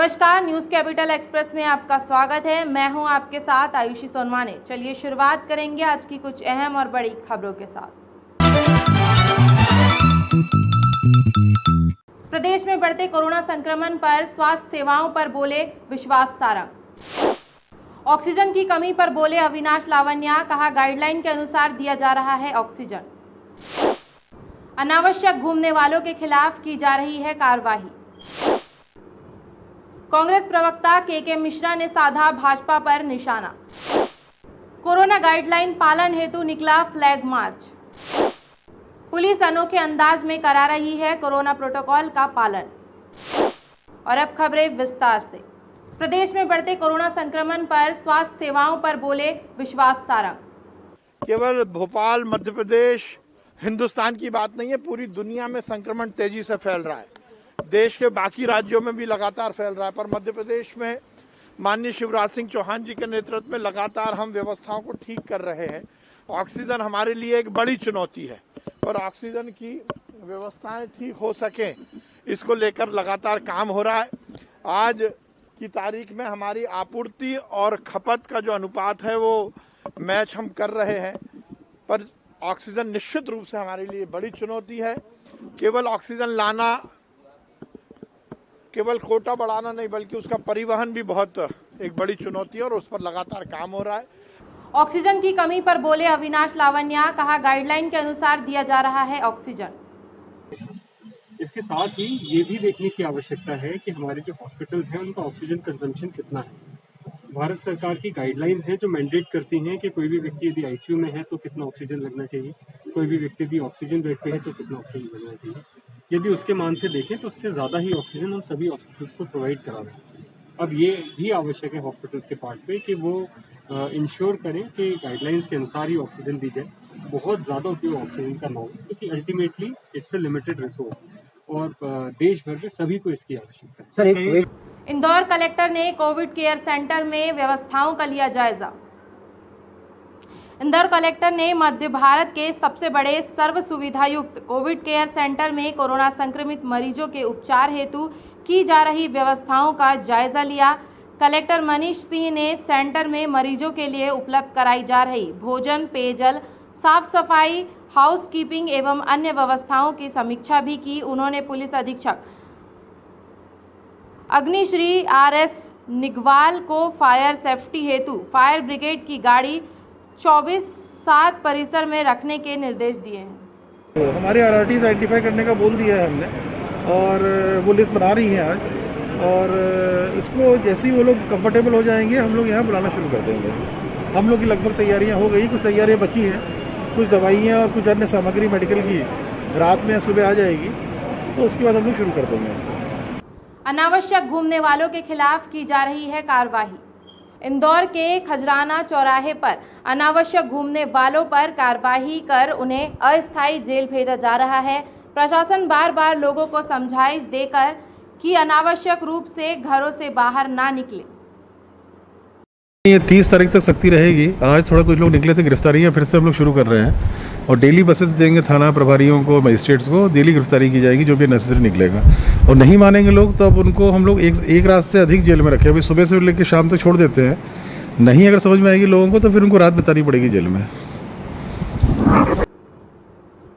नमस्कार, news capital express में आपका स्वागत है। मैं हूं आपके साथ आयुषी सोनवाने। चलिए शुरुआत करेंगे आज की कुछ अहम और बड़ी खबरों के साथ। प्रदेश में बढ़ते कोरोना संक्रमण पर स्वास्थ्य सेवाओं पर बोले विश्वास सारंग। ऑक्सीजन की कमी पर बोले अविनाश लावनिया, कहा गाइडलाइन के अनुसार दिया जा रहा है ऑक्सीजन। अनावश्यक घूमने वालों के खिलाफ की जा रही है कार्रवाई। कांग्रेस प्रवक्ता के मिश्रा ने साधा भाजपा पर निशाना। कोरोना गाइडलाइन पालन हेतु निकला फ्लैग मार्च। पुलिस अनोखे अंदाज में करा रही है कोरोना प्रोटोकॉल का पालन। और अब खबरें विस्तार से। प्रदेश में बढ़ते कोरोना संक्रमण पर स्वास्थ्य सेवाओं पर बोले विश्वास सारंग। केवल भोपाल, मध्य प्रदेश, हिंदुस्तान की बात नहीं है, पूरी दुनिया में संक्रमण तेजी से फैल रहा है। देश के बाकी राज्यों में भी लगातार फैल रहा है, पर मध्य प्रदेश में माननीय शिवराज सिंह चौहान जी के नेतृत्व में लगातार हम व्यवस्थाओं को ठीक कर रहे हैं। ऑक्सीजन हमारे लिए एक बड़ी चुनौती है और ऑक्सीजन की व्यवस्थाएं ठीक हो सकें, इसको लेकर लगातार काम हो रहा है। आज की तारीख में हमारी आपूर्ति और खपत का जो अनुपात है वो मैच हम कर रहे हैं, पर ऑक्सीजन निश्चित रूप से हमारे लिए बड़ी चुनौती है। केवल ऑक्सीजन लाना, केवल कोटा बढ़ाना नहीं, बल्कि उसका परिवहन भी बहुत एक बड़ी चुनौती है और उस पर लगातार काम हो रहा है। ऑक्सीजन की कमी पर बोले अविनाश लावनिया, कहा गाइडलाइन के अनुसार दिया जा रहा है ऑक्सीजन। इसके साथ ही ये भी देखने की आवश्यकता है कि हमारे जो हॉस्पिटल्स हैं उनका ऑक्सीजन कंजम्पशन कितना है। भारत सरकार की गाइडलाइंस हैं जो मैंडेट करती हैं कि कोई भी व्यक्ति यदि आईसीयू में है तो कितना ऑक्सीजन लगना चाहिए, कोई भी व्यक्ति यदि ऑक्सीजन बेड पे है तो कितना ऑक्सीजन लगना चाहिए। यदि उसके मान से देखें तो उससे ज़्यादा ही ऑक्सीजन हम सभी हॉस्पिटल्स को प्रोवाइड करा रहे हैं। अब ये भी आवश्यक है हॉस्पिटल्स के पार्ट पे कि वो इंश्योर करें कि गाइडलाइंस के अनुसार ही ऑक्सीजन दी जाए। बहुत ज़्यादा उपयोग ऑक्सीजन का ना हो, क्योंकि ultimately it's a limited resource और देश भर में सभी को इसकी आवश्यकता है। इंदौर कलेक्टर ने कोविड केयर सेंटर में व्यवस्थाओं का लिया जायजा। इंदौर कलेक्टर ने मध्य भारत के सबसे बड़े सर्व सुविधा युक्त कोविड केयर सेंटर में कोरोना संक्रमित मरीजों के उपचार हेतु की जा रही व्यवस्थाओं का जायजा लिया। कलेक्टर मनीष सिंह ने सेंटर में मरीजों के लिए उपलब्ध कराई जा रही भोजन, पेयजल, साफ सफाई, हाउसकीपिंग एवं अन्य व्यवस्थाओं की समीक्षा भी की। उन्होंने पुलिस अधीक्षक अग्निश्री RS निगवाल को फायर सेफ्टी हेतु फायर ब्रिगेड की गाड़ी 24/7 परिसर में रखने के निर्देश दिए हैं। तो हमारे RRTs आइडेंटिफाई करने का बोल दिया है हमने और वो लिस्ट बना रही है आज, और इसको जैसे ही वो लोग कंफर्टेबल हो जाएंगे हम लोग यहाँ बुलाना शुरू कर देंगे। हम लोग की लगभग तैयारियाँ हो गई, कुछ तैयारियाँ बची हैं, कुछ दवाइयाँ और कुछ अन्य सामग्री मेडिकल की रात में सुबह आ जाएगी, तो उसके बाद हम लोग शुरू कर देंगे इसको। अनावश्यक घूमने वालों के खिलाफ की जा रही है कार्रवाई। इंदौर के खजराना चौराहे पर अनावश्यक घूमने वालों पर कार्रवाई कर उन्हें अस्थायी जेल भेजा जा रहा है। प्रशासन बार बार लोगों को समझाइश देकर कि अनावश्यक रूप से घरों से बाहर ना निकले। ये 30 तारीख तक सख्ती रहेगी। आज थोड़ा कुछ लोग निकले थे, गिरफ्तारियाँ फिर से हम लोग शुरू कर रहे हैं और डेली बसेस देंगे थाना प्रभारियों को, मजिस्ट्रेट्स को। डेली गिरफ्तारी की जाएगी जो भी नेसेसरी निकलेगा, और नहीं मानेंगे लोग तो अब उनको हम लोग एक रात से अधिक जेल में रखे। अभी सुबह से लेकर शाम तक छोड़ देते हैं, नहीं अगर समझ में आएगी लोगों को तो फिर उनको रात बितानी पड़ेगी जेल में।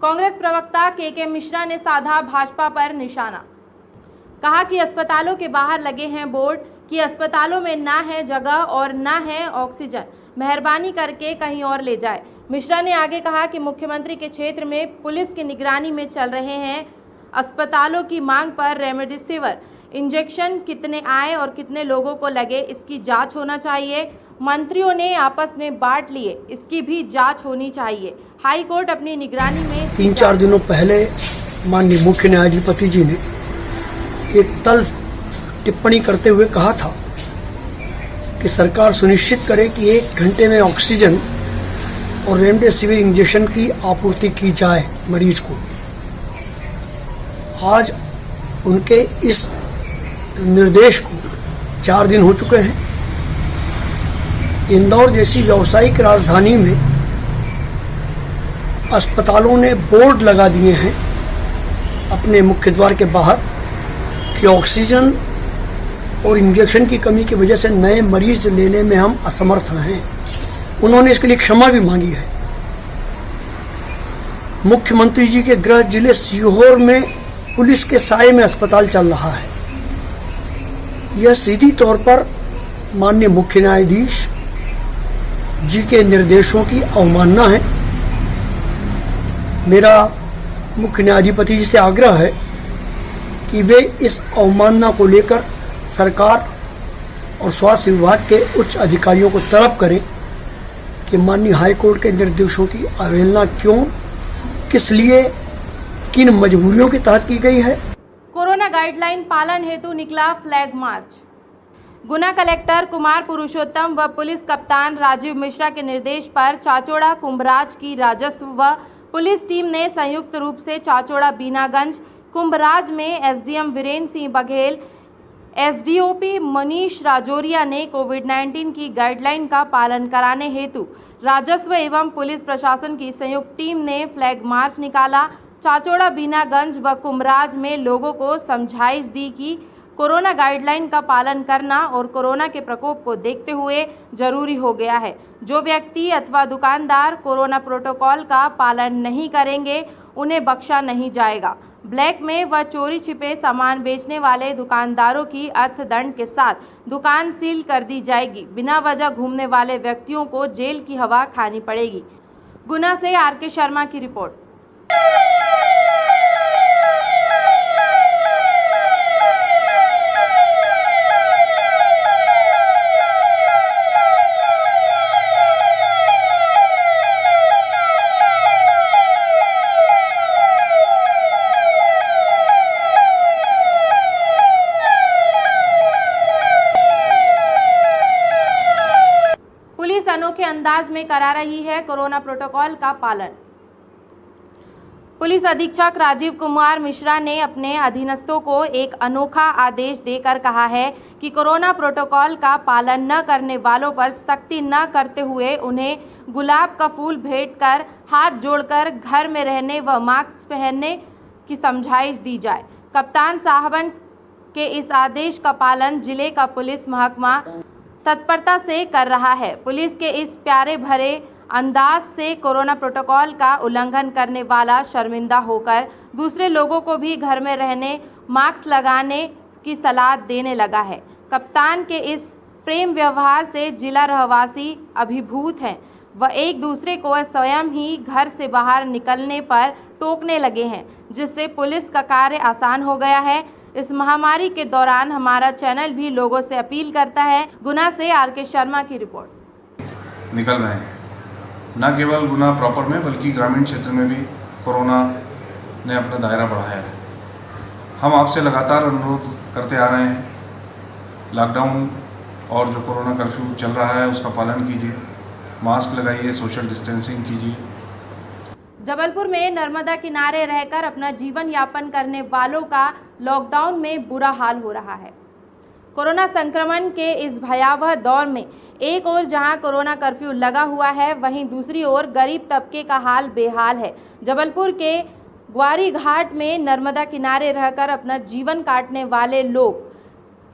कांग्रेस प्रवक्ता के मिश्रा ने साधा भाजपा पर निशाना। कहा कि अस्पतालों के बाहर लगे हैं बोर्ड कि अस्पतालों में ना है जगह और ना है ऑक्सीजन, मेहरबानी करके कहीं और ले जाए। मिश्रा ने आगे कहा कि मुख्यमंत्री के क्षेत्र में पुलिस की निगरानी में चल रहे हैं अस्पतालों की मांग पर रेमडेसिविर इंजेक्शन कितने आए और कितने लोगों को लगे, इसकी जांच होना चाहिए। मंत्रियों ने आपस में बांट लिए, इसकी भी जांच होनी चाहिए। हाई कोर्ट अपनी निगरानी में 3-4 दिनों पहले माननीय मुख्य न्यायाधिपति जी ने एक तल्ख टिप्पणी करते हुए कहा था कि सरकार सुनिश्चित करे कि 1 घंटे में ऑक्सीजन और रेमडेसिविर इंजेक्शन की आपूर्ति की जाए मरीज को। आज उनके इस निर्देश को 4 दिन हो चुके हैं। इंदौर जैसी व्यावसायिक राजधानी में अस्पतालों ने बोर्ड लगा दिए हैं अपने मुख्य द्वार के बाहर कि ऑक्सीजन और इंजेक्शन की कमी की वजह से नए मरीज लेने में हम असमर्थ हैं। उन्होंने इसके लिए क्षमा भी मांगी है। मुख्यमंत्री जी के गृह जिले सीहोर में पुलिस के साये में अस्पताल चल रहा है। यह सीधी तौर पर माननीय मुख्य न्यायाधीश जी के निर्देशों की अवमानना है। मेरा मुख्य न्यायाधिपति जी से आग्रह है कि वे इस अवमानना को लेकर सरकार और स्वास्थ्य विभाग के उच्च अधिकारियों को तलब करें कि माननीय हाईकोर्ट के निर्देशों की अवहेलना क्यों, किस लिए, किन मजबूरियों के तहत की गई है। कोरोना गाइडलाइन पालन हेतु निकला फ्लैग मार्च। गुना कलेक्टर कुमार पुरुषोत्तम व पुलिस कप्तान राजीव मिश्रा के निर्देश पर चाचौड़ा कुंभराज की राजस्व व पुलिस टीम ने संयुक्त रूप से चाचौड़ा बीनागंज कुंभराज में एसडीएम वीरेंद्र सिंह बघेल, एसडीओपी मनीष राजौरिया ने कोविड-19 की गाइडलाइन का पालन कराने हेतु राजस्व एवं पुलिस प्रशासन की संयुक्त टीम ने फ्लैग मार्च निकाला। चाचौड़ा बीनागंज व कुंभराज में लोगों को समझाइश दी कि कोरोना गाइडलाइन का पालन करना और कोरोना के प्रकोप को देखते हुए जरूरी हो गया है। जो व्यक्ति अथवा दुकानदार कोरोना प्रोटोकॉल का पालन नहीं करेंगे उन्हें बख्शा नहीं जाएगा। ब्लैक में व चोरी छिपे सामान बेचने वाले दुकानदारों की अर्थदंड के साथ दुकान सील कर दी जाएगी। बिना वजह घूमने वाले व्यक्तियों को जेल की हवा खानी पड़ेगी। गुना से आर.के. शर्मा की रिपोर्ट। पुलिस अनोखे अंदाज में करा रही है कोरोना प्रोटोकॉल का पालन। पुलिस अधीक्षक राजीव कुमार मिश्रा ने अपने अधीनस्थों को एक अनोखा आदेश देकर कहा है कि कोरोना प्रोटोकॉल का पालन न करने वालों पर सख्ती न करते हुए उन्हें गुलाब का फूल भेंट कर हाथ जोड़कर घर में रहने व मास्क पहनने की समझाइश दी जाए। कप्तान साहबन के इस आदेश का पालन जिले का पुलिस महकमा तत्परता से कर रहा है। पुलिस के इस प्यारे भरे अंदाज से कोरोना प्रोटोकॉल का उल्लंघन करने वाला शर्मिंदा होकर दूसरे लोगों को भी घर में रहने, मास्क लगाने की सलाह देने लगा है। कप्तान के इस प्रेम व्यवहार से जिला रहवासी अभिभूत हैं व एक दूसरे को स्वयं ही घर से बाहर निकलने पर टोकने लगे हैं, जिससे पुलिस का कार्य आसान हो गया है। इस महामारी के दौरान हमारा चैनल भी लोगों से अपील करता है। गुना से आर.के. शर्मा की रिपोर्ट। निकल रहे हैं, न केवल गुना प्रॉपर में बल्कि ग्रामीण क्षेत्र में भी कोरोना ने अपना दायरा बढ़ाया है। हम आपसे लगातार अनुरोध करते आ रहे हैं, लॉकडाउन और जो कोरोना कर्फ्यू चल रहा है उसका पालन कीजिए, मास्क लगाइए, सोशल डिस्टेंसिंग कीजिए। जबलपुर में नर्मदा किनारे रहकर अपना जीवन यापन करने वालों का लॉकडाउन में बुरा हाल हो रहा है। कोरोना संक्रमण के इस भयावह दौर में एक ओर जहां कोरोना कर्फ्यू लगा हुआ है, वहीं दूसरी ओर गरीब तबके का हाल बेहाल है। जबलपुर के ग्वारी घाट में नर्मदा किनारे रहकर अपना जीवन काटने वाले लोग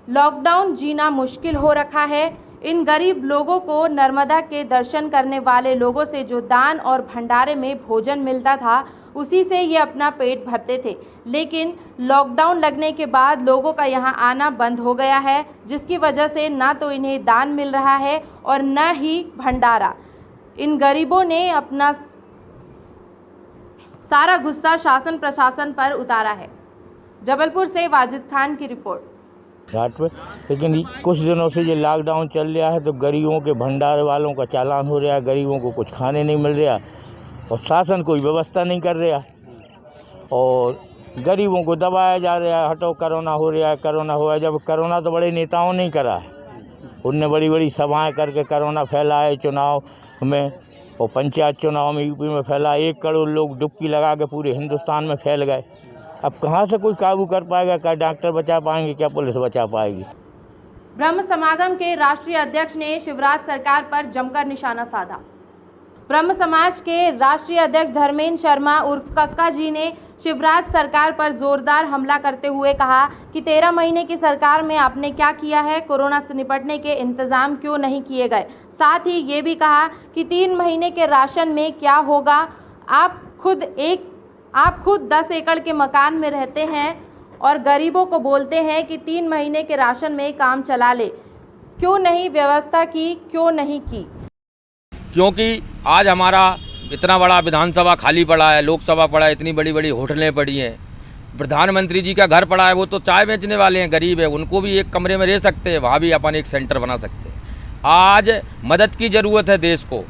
लॉकडाउन जीना मुश्किल हो रखा है। इन गरीब लोगों को नर्मदा के दर्शन करने वाले लोगों से जो दान और भंडारे में भोजन मिलता था उसी से ये अपना पेट भरते थे, लेकिन लॉकडाउन लगने के बाद लोगों का यहाँ आना बंद हो गया है, जिसकी वजह से ना तो इन्हें दान मिल रहा है और न ही भंडारा। इन गरीबों ने अपना सारा गुस्सा शासन प्रशासन पर उतारा है। जबलपुर से वाजिद खान की रिपोर्ट। घाट पे लेकिन कुछ दिनों से ये लॉकडाउन चल रहा है तो गरीबों के भंडार वालों का चालान हो रहा है, गरीबों को कुछ खाने नहीं मिल रहा और शासन कोई व्यवस्था नहीं कर रहा और गरीबों को दबाया जा रहा है। हटो कोरोना हो रहा है, कोरोना हुआ है। जब कोरोना तो बड़े नेताओं ने करा है, उनने बड़ी बड़ी सभाएं करके कोरोना फैलाए चुनाव में और पंचायत चुनाव में यूपी में फैला। 1 करोड़ लोग डुबकी लगा के पूरे हिंदुस्तान में फैल गए। अब कहाँ से कोई काबू कर पाएगा? क्या डॉक्टर बचा पाएंगे? क्या पुलिस बचा पाएगी? ब्रह्म समागम के राष्ट्रीय अध्यक्ष ने शिवराज सरकार पर जमकर निशाना साधा। ब्रह्म समाज के राष्ट्रीय अध्यक्ष धर्मेंद्र शर्मा उर्फ कक्का जी ने शिवराज सरकार पर जोरदार हमला करते हुए कहा कि 13 महीने की सरकार में आपने क्या किया है, कोरोना से निपटने के इंतजाम क्यों नहीं किए गए। साथ ही ये भी कहा कि 3 महीने के राशन में क्या होगा। आप खुद 10 एकड़ के मकान में रहते हैं और गरीबों को बोलते हैं कि 3 महीने के राशन में काम चला ले। क्यों नहीं व्यवस्था की, क्यों नहीं की? क्योंकि आज हमारा इतना बड़ा विधानसभा खाली पड़ा है, लोकसभा पड़ा है, इतनी बड़ी बड़ी होटलें पड़ी हैं, प्रधानमंत्री जी का घर पड़ा है, वो तो चाय बेचने वाले हैं, गरीब है, उनको भी एक कमरे में रह सकते हैं, वहाँ भी अपन एक सेंटर बना सकते हैं। आज मदद की ज़रूरत है, देश को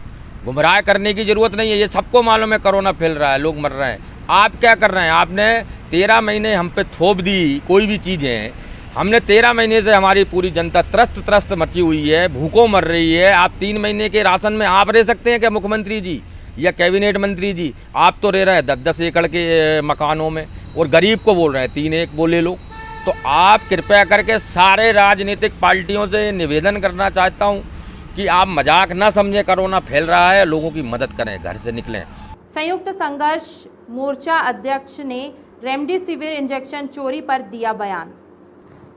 गुमराह करने की ज़रूरत नहीं है। ये सबको मालूम है कोरोना फैल रहा है, लोग मर रहे हैं। आप क्या कर रहे हैं? आपने 13 महीने हम पे थोप दी कोई भी चीज़ें। हमने 13 महीने से हमारी पूरी जनता त्रस्त मची हुई है, भूखों मर रही है। आप 3 महीने के राशन में आप रह सकते हैं क्या मुख्यमंत्री जी या कैबिनेट मंत्री जी? आप तो रह रहे हैं 10-10 एकड़ के मकानों में और गरीब को बोल रहे हैं 3 एक बोले लो। तो आप कृपया करके सारे राजनीतिक पार्टियों से निवेदन करना चाहता हूं कि आप मजाक ना समझें, कोरोना फैल रहा है, लोगों की मदद करें, घर से निकलें। संयुक्त संघर्ष मोर्चा अध्यक्ष ने रेमडेसिविर इंजेक्शन चोरी पर दिया बयान।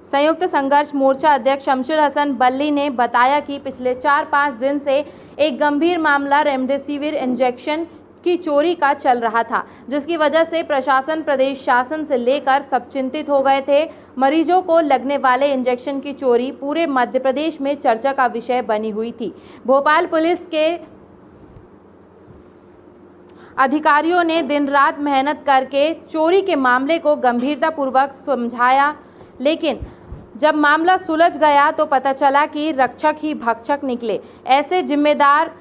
संयुक्त संघर्ष मोर्चा अध्यक्ष शमशुल हसन बल्ली ने बताया कि पिछले 4-5 दिन से एक गंभीर मामला रेमडेसिविर इंजेक्शन की चोरी का चल रहा था, जिसकी वजह से प्रशासन, प्रदेश शासन से लेकर सब चिंतित हो गए थे। मरीजों को लगने वाले इंजेक्शन की चोरी पूरे मध्य प्रदेश में चर्चा का विषय बनी हुई थी। भोपाल पुलिस के अधिकारियों ने दिन रात मेहनत करके चोरी के मामले को गंभीरतापूर्वक समझाया, लेकिन जब मामला सुलझ गया तो पता चला कि रक्षक ही भक्षक निकले। ऐसे जिम्मेदार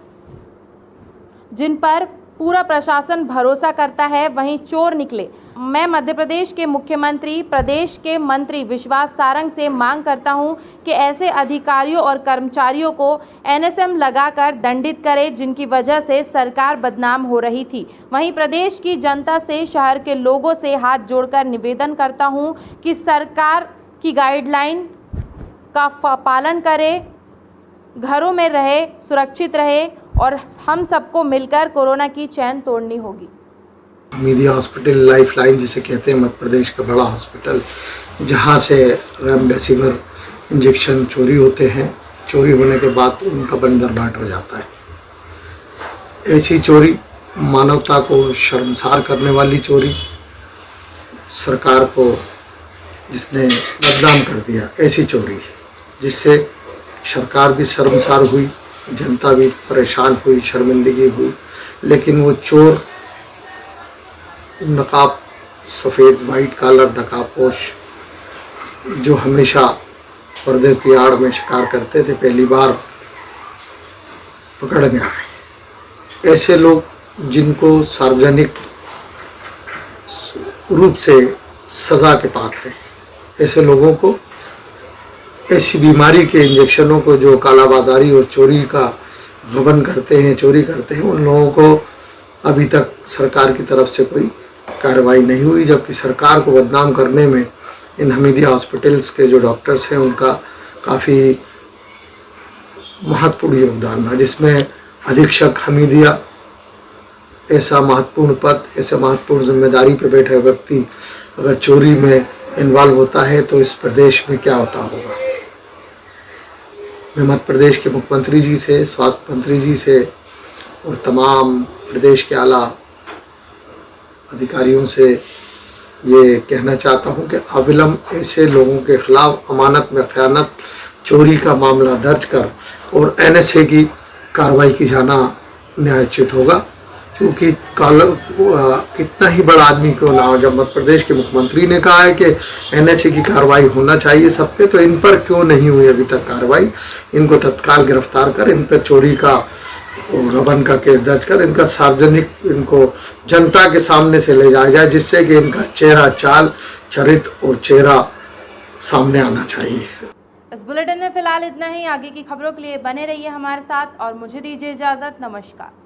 जिन पर पूरा प्रशासन भरोसा करता है, वहीं चोर निकले। मैं मध्य प्रदेश के मुख्यमंत्री, प्रदेश के मंत्री विश्वास सारंग से मांग करता हूं कि ऐसे अधिकारियों और कर्मचारियों को एनएसएम लगाकर दंडित करें, जिनकी वजह से सरकार बदनाम हो रही थी। वहीं प्रदेश की जनता से, शहर के लोगों से हाथ जोड़कर निवेदन करता हूं कि सरकार की गाइडलाइन का पालन करें, घरों में रहे, सुरक्षित रहे और हम सबको मिलकर कोरोना की चैन तोड़नी होगी। हमीदिया हॉस्पिटल लाइफलाइन जिसे कहते हैं, मध्य प्रदेश का बड़ा हॉस्पिटल, जहां से रेमडेसिविर इंजेक्शन चोरी होते हैं। चोरी होने के बाद उनका बंदरबाट हो जाता है। ऐसी चोरी, मानवता को शर्मसार करने वाली चोरी, सरकार को जिसने बदनाम कर दिया, ऐसी चोरी जिससे सरकार भी शर्मसार हुई, जनता भी परेशान हुई, शर्मिंदगी हुई। लेकिन वो चोर नकाब, सफ़ेद वाइट कॉलर नकाबपोश जो हमेशा पर्दे की आड़ में शिकार करते थे, पहली बार पकड़ में आए। ऐसे लोग जिनको सार्वजनिक रूप से सज़ा के पात्र हैं, ऐसे लोगों को, ऐसी बीमारी के इंजेक्शनों को जो कालाबाजारी और चोरी का गबन करते हैं, चोरी करते हैं, उन लोगों को अभी तक सरकार की तरफ से कोई कार्रवाई नहीं हुई। जबकि सरकार को बदनाम करने में इन हमीदिया हॉस्पिटल्स के जो डॉक्टर्स हैं उनका काफ़ी महत्वपूर्ण योगदान था, जिसमें अधीक्षक हमीदिया ऐसा महत्वपूर्ण पद, ऐसे महत्वपूर्ण जिम्मेदारी पर बैठा व्यक्ति अगर चोरी में इन्वॉल्व होता है तो इस प्रदेश में क्या होता होगा। मैं मध्य प्रदेश के मुख्यमंत्री जी से, स्वास्थ्य मंत्री जी से और तमाम प्रदेश के आला अधिकारियों से ये कहना चाहता हूं कि अविलंब ऐसे लोगों के खिलाफ अमानत में खयानत, चोरी का मामला दर्ज कर और एनएसए की कार्रवाई की जाना न्यायोचित होगा। क्योंकि कितना ही बड़ा आदमी क्यों ना हो, जब मध्य प्रदेश के मुख्यमंत्री ने कहा है कि एनएसए की कार्रवाई होना चाहिए सब पे, तो इन पर क्यों नहीं हुई अभी तक कार्रवाई। इनको तत्काल गिरफ्तार कर, इन पर चोरी का और गबन का केस दर्ज कर, इनका सार्वजनिक, इनको जनता के सामने से ले जाया जाए, जिससे कि इनका चेहरा, चाल, चरित्र और चेहरा सामने आना चाहिए। इस बुलेटिन में फिलहाल इतना ही। आगे की खबरों के लिए बने रहिए हमारे साथ और मुझे दीजिए इजाजत। नमस्कार।